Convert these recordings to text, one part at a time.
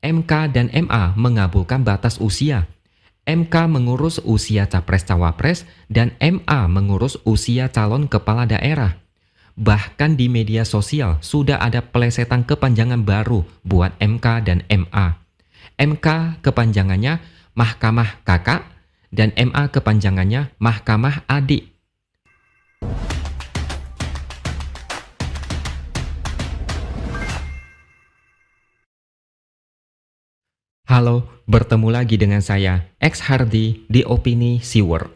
MK dan MA mengabulkan batas usia. MK mengurus usia capres-cawapres dan MA mengurus usia calon kepala daerah. Bahkan di media sosial sudah ada pelesetan kepanjangan baru buat MK dan MA. MK kepanjangannya Mahkamah Kakak dan MA kepanjangannya Mahkamah Adik. Halo, bertemu lagi dengan saya, X Hardy di Opini Siwer.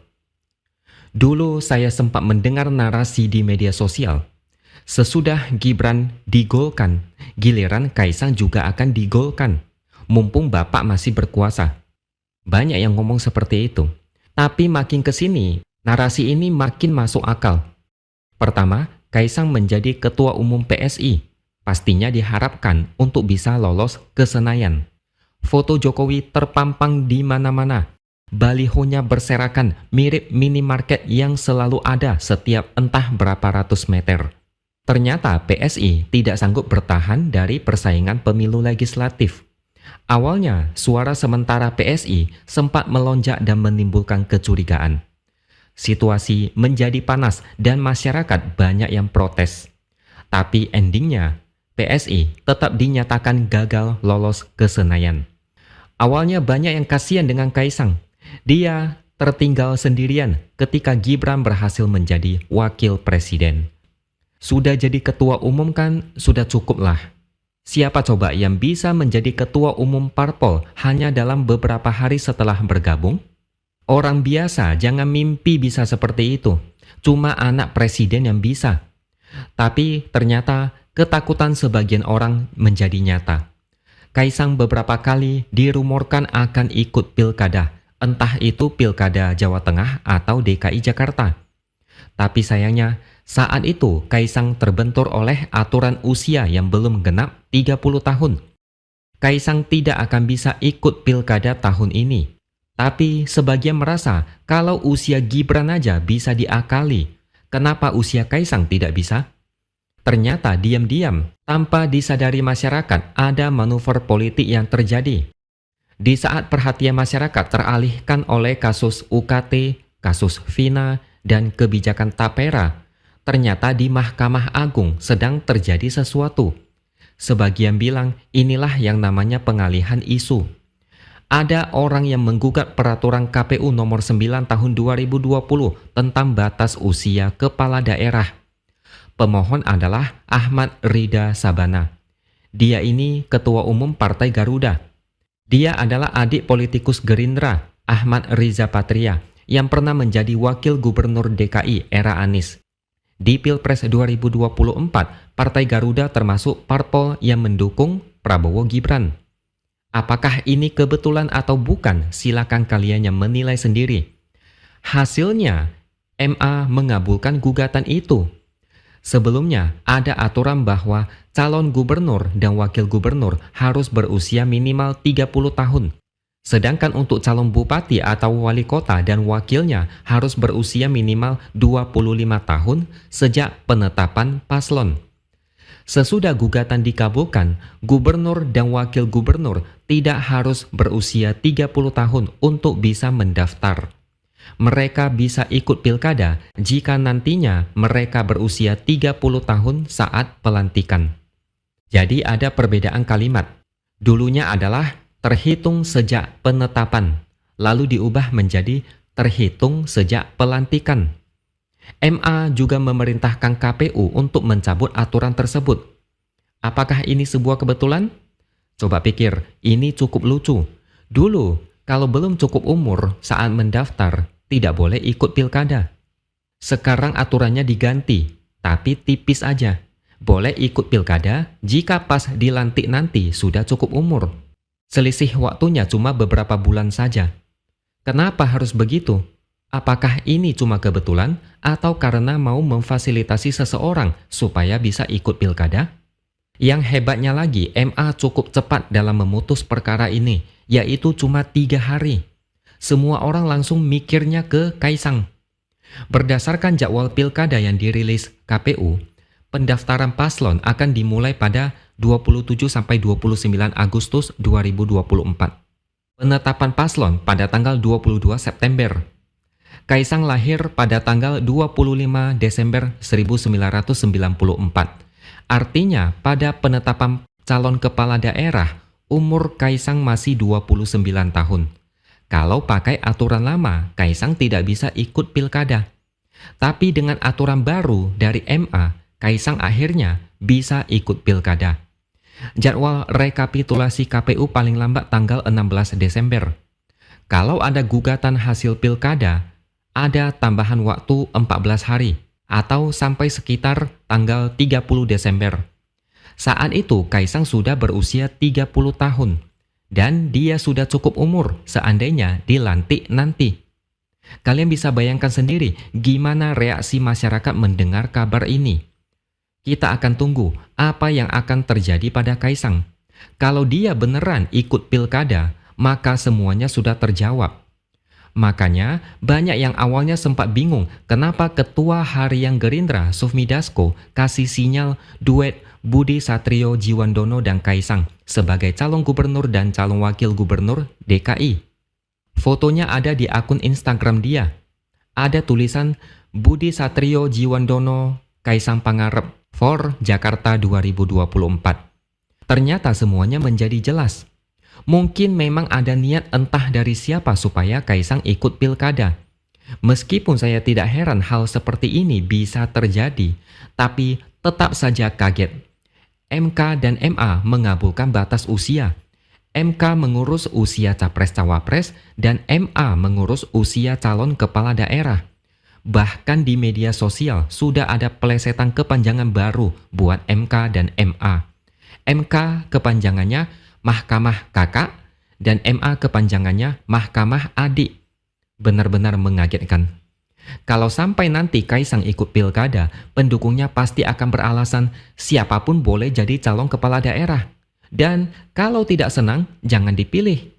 Dulu saya sempat mendengar narasi di media sosial. Sesudah Gibran digolkan, giliran Kaisang juga akan digolkan. Mumpung Bapak masih berkuasa. Banyak yang ngomong seperti itu. Tapi makin kesini, narasi ini makin masuk akal. Pertama, Kaisang menjadi Ketua Umum PSI. Pastinya diharapkan untuk bisa lolos ke Senayan. Foto Jokowi terpampang di mana-mana. Balihonya berserakan mirip minimarket yang selalu ada setiap entah berapa ratus meter. Ternyata PSI tidak sanggup bertahan dari persaingan pemilu legislatif. Awalnya, suara sementara PSI sempat melonjak dan menimbulkan kecurigaan. Situasi menjadi panas dan masyarakat banyak yang protes. Tapi endingnya, PSI tetap dinyatakan gagal lolos ke Senayan. Awalnya banyak yang kasihan dengan Kaisang. Dia tertinggal sendirian ketika Gibran berhasil menjadi wakil presiden. Sudah jadi ketua umum kan sudah cukup lah. Siapa coba yang bisa menjadi ketua umum parpol hanya dalam beberapa hari setelah bergabung? Orang biasa jangan mimpi bisa seperti itu. Cuma anak presiden yang bisa. Tapi ternyata ketakutan sebagian orang menjadi nyata. Kaisang beberapa kali dirumorkan akan ikut pilkada, entah itu pilkada Jawa Tengah atau DKI Jakarta. Tapi sayangnya, saat itu Kaisang terbentur oleh aturan usia yang belum genap 30 tahun. Kaisang tidak akan bisa ikut pilkada tahun ini. Tapi sebagian merasa kalau usia Gibran aja bisa diakali, kenapa usia Kaisang tidak bisa? Ternyata diam-diam, tanpa disadari masyarakat, ada manuver politik yang terjadi. Di saat perhatian masyarakat teralihkan oleh kasus UKT, kasus Vina, dan kebijakan Tapera, ternyata di Mahkamah Agung sedang terjadi sesuatu. Sebagian bilang inilah yang namanya pengalihan isu. Ada orang yang menggugat peraturan KPU nomor 9 tahun 2020 tentang batas usia kepala daerah. Pemohon adalah Ahmad Ridha Sabana. Dia ini Ketua Umum Partai Garuda. Dia adalah adik politikus Gerindra, Ahmad Riza Patria, yang pernah menjadi Wakil Gubernur DKI era Anies. Di Pilpres 2024, Partai Garuda termasuk parpol yang mendukung Prabowo Gibran. Apakah ini kebetulan atau bukan? Silakan kalian yang menilai sendiri. Hasilnya, MA mengabulkan gugatan itu. Sebelumnya, ada aturan bahwa calon gubernur dan wakil gubernur harus berusia minimal 30 tahun. Sedangkan untuk calon bupati atau wali kota dan wakilnya harus berusia minimal 25 tahun sejak penetapan paslon. Sesudah gugatan dikabulkan, gubernur dan wakil gubernur tidak harus berusia 30 tahun untuk bisa mendaftar. Mereka bisa ikut pilkada jika nantinya mereka berusia 30 tahun saat pelantikan. Jadi ada perbedaan kalimat. Dulunya adalah terhitung sejak penetapan, lalu diubah menjadi terhitung sejak pelantikan. MA juga memerintahkan KPU untuk mencabut aturan tersebut. Apakah ini sebuah kebetulan? Coba pikir, ini cukup lucu. Dulu, kalau belum cukup umur saat mendaftar, tidak boleh ikut pilkada. Sekarang aturannya diganti, tapi tipis aja. Boleh ikut pilkada jika pas dilantik nanti sudah cukup umur. Selisih waktunya cuma beberapa bulan saja. Kenapa harus begitu? Apakah ini cuma kebetulan atau karena mau memfasilitasi seseorang supaya bisa ikut pilkada? Yang hebatnya lagi, MA cukup cepat dalam memutus perkara ini, yaitu cuma 3 hari. Semua orang langsung mikirnya ke Kaisang. Berdasarkan jadwal pilkada yang dirilis KPU, pendaftaran paslon akan dimulai pada 27-29 Agustus 2024. Penetapan paslon pada tanggal 22 September. Kaisang lahir pada tanggal 25 Desember 1994. Artinya, pada penetapan calon kepala daerah, umur Kaisang masih 29 tahun. Kalau pakai aturan lama, Kaisang tidak bisa ikut pilkada. Tapi dengan aturan baru dari MA, Kaisang akhirnya bisa ikut pilkada. Jadwal rekapitulasi KPU paling lambat tanggal 16 Desember. Kalau ada gugatan hasil pilkada, ada tambahan waktu 14 hari atau sampai sekitar tanggal 30 Desember. Saat itu Kaisang sudah berusia 30 tahun dan dia sudah cukup umur seandainya dilantik nanti. Kalian bisa bayangkan sendiri gimana reaksi masyarakat mendengar kabar ini. Kita akan tunggu apa yang akan terjadi pada Kaisang. Kalau dia beneran ikut pilkada, maka semuanya sudah terjawab. Makanya banyak yang awalnya sempat bingung kenapa Ketua Harian Gerindra Sufmi Dasko kasih sinyal duet Budi Satrio Djiwandono dan Kaisang sebagai calon gubernur dan calon wakil gubernur DKI. Fotonya ada di akun Instagram dia. Ada tulisan Budi Satrio Djiwandono Kaisang Pangarep for Jakarta 2024. Ternyata semuanya menjadi jelas. Mungkin memang ada niat entah dari siapa supaya Kaisang ikut pilkada. Meskipun saya tidak heran hal seperti ini bisa terjadi, tapi tetap saja kaget. MK dan MA mengabulkan batas usia. MK mengurus usia capres-cawapres dan MA mengurus usia calon kepala daerah. Bahkan di media sosial sudah ada pelesetan kepanjangan baru buat MK dan MA. MK kepanjangannya Mahkamah Kakak dan MA kepanjangannya Mahkamah Adik. Benar-benar mengagetkan. Kalau sampai nanti Kaisang ikut pilkada, pendukungnya pasti akan beralasan siapapun boleh jadi calon kepala daerah. Dan kalau tidak senang, jangan dipilih.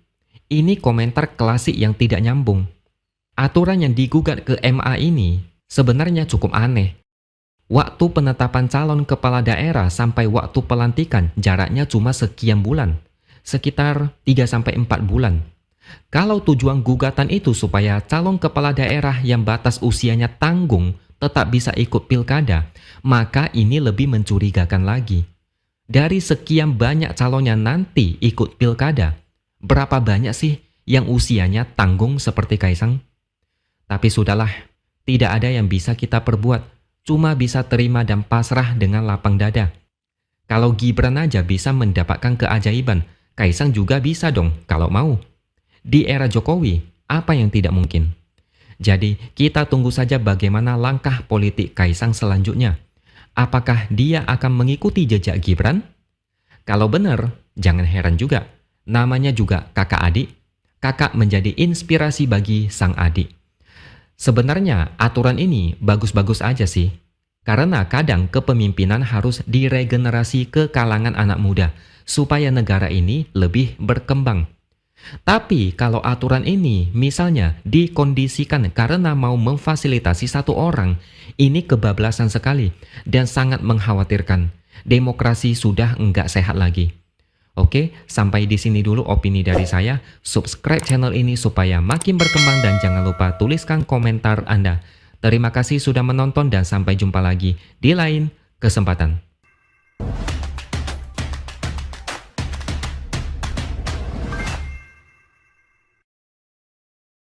Ini komentar klasik yang tidak nyambung. Aturan yang digugat ke MA ini sebenarnya cukup aneh. Waktu penetapan calon kepala daerah sampai waktu pelantikan jaraknya cuma sekian bulan, sekitar 3-4 bulan. Kalau tujuan gugatan itu supaya calon kepala daerah yang batas usianya tanggung tetap bisa ikut pilkada, maka ini lebih mencurigakan lagi. Dari sekian banyak calonnya nanti ikut pilkada, berapa banyak sih yang usianya tanggung seperti Kaisang? Tapi sudahlah, tidak ada yang bisa kita perbuat, cuma bisa terima dan pasrah dengan lapang dada. Kalau Gibran aja bisa mendapatkan keajaiban, Kaisang juga bisa dong kalau mau. Di era Jokowi, apa yang tidak mungkin? Jadi, kita tunggu saja bagaimana langkah politik Kaisang selanjutnya. Apakah dia akan mengikuti jejak Gibran? Kalau benar, jangan heran juga. Namanya juga kakak adik. Kakak menjadi inspirasi bagi sang adik. Sebenarnya aturan ini bagus-bagus aja sih. Karena kadang kepemimpinan harus diregenerasi ke kalangan anak muda supaya negara ini lebih berkembang. Tapi kalau aturan ini misalnya dikondisikan karena mau memfasilitasi satu orang, ini kebablasan sekali dan sangat mengkhawatirkan. Demokrasi sudah enggak sehat lagi. Oke, sampai di sini dulu opini dari saya. Subscribe channel ini supaya makin berkembang dan jangan lupa tuliskan komentar Anda. Terima kasih sudah menonton dan sampai jumpa lagi di lain kesempatan.